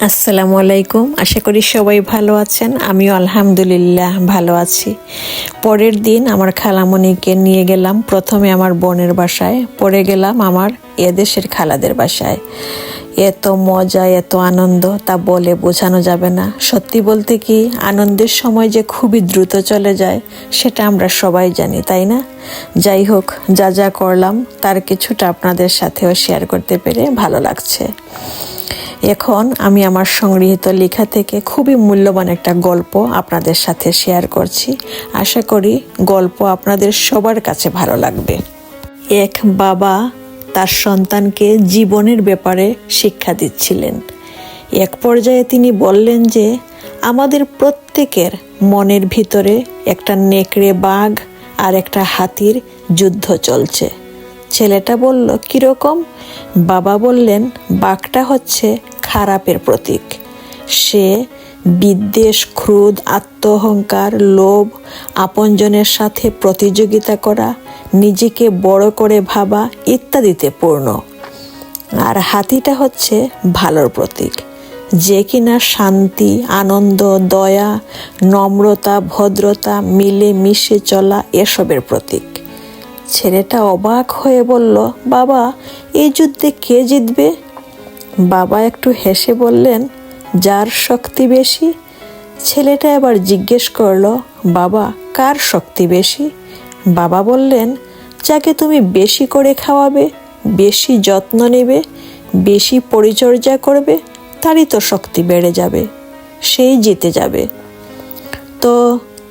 আসসালামু আলাইকুম। আশা করি সবাই ভালো আছেন। আমিও আলহামদুলিল্লাহ ভালো আছি। পরের দিন আমার খালামণিকে নিয়ে গেলাম প্রথমে আমার বোনের বাসায়, পরে গেলাম আমার এদেশের খালাদের বাসায়। এত মজা, এত আনন্দ তা বলে বোঝানো যাবে না। সত্যি বলতে কি, আনন্দের সময় যে খুবই দ্রুত চলে যায় সেটা আমরা সবাই জানি, তাই না? যাই হোক, যা যা করলাম তার কিছুটা আপনাদের সাথেও শেয়ার করতে পেরে ভালো লাগছে। এখন আমি আমার সংগৃহীত লেখা থেকে খুবই মূল্যবান একটা গল্প আপনাদের সাথে শেয়ার করছি। আশা করি গল্প আপনাদের সবার কাছে ভালো লাগবে। এক বাবা তার সন্তানকে জীবনের ব্যাপারে শিক্ষা দিচ্ছিলেন। এক পর্যায়ে তিনি বললেন যে আমাদের প্রত্যেকের মনের ভিতরে একটা নেকড়ে বাঘ আর একটা হাতির যুদ্ধ চলছে। ছেলেটা বলল, কিরকম? বাবা বললেন, বাঘটা হচ্ছে খারাপের প্রতীক। সে বিদ্বেষ, ক্রোধ, আত্মঅহংকার, লোভ, আপনজনের সাথে প্রতিযোগিতা করা, নিজেকে বড় করে ভাবা ইত্যাদিতে পূর্ণ। আর হাতিটা হচ্ছে ভালোর প্রতীক, যে কিনা শান্তি, আনন্দ, দয়া, নম্রতা, ভদ্রতা, মিলে মিশে চলা এসবের প্রতীক। ছেলেটা অবাক হয়ে বলল, বাবা, এই যুদ্ধে কে জিতবে? বাবা একটু হেসে বললেন, যার শক্তি বেশি। ছেলেটা এবার জিজ্ঞেস করলো, বাবা, কার শক্তি বেশি? বাবা বললেন, যাকে তুমি বেশি করে খাওয়াবে, বেশি যত্ন নেবে, বেশি পরিচর্যা করবে, তারই তো শক্তি বেড়ে যাবে, সেই জিতে যাবে। তো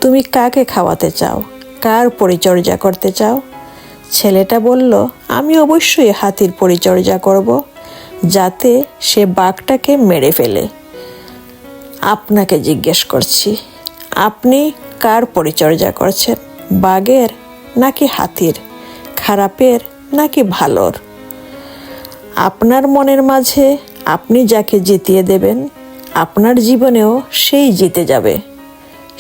তুমি কাকে খাওয়াতে চাও, কার পরিচর্যা করতে চাও? ছেলেটা বলল, আমি অবশ্যই হাতির পরিচর্যা করব, যাতে সে বাঘটাকে মেরে ফেলে। আপনাকে জিজ্ঞেস করছি, আপনি কার পরিচর্যা করছেন, বাঘের নাকি হাতির, খারাপের নাকি ভালোর? আপনার মনের মাঝে আপনি যাকে জিতিয়ে দেবেন, আপনার জীবনেও সেই জিতে যাবে।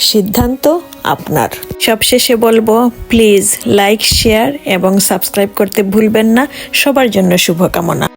সিদ্ধান্ত আপনার। সবশেষে বলবো, প্লিজ লাইক, শেয়ার এবং সাবস্ক্রাইব করতে ভুলবেন না। সবার জন্য শুভকামনা।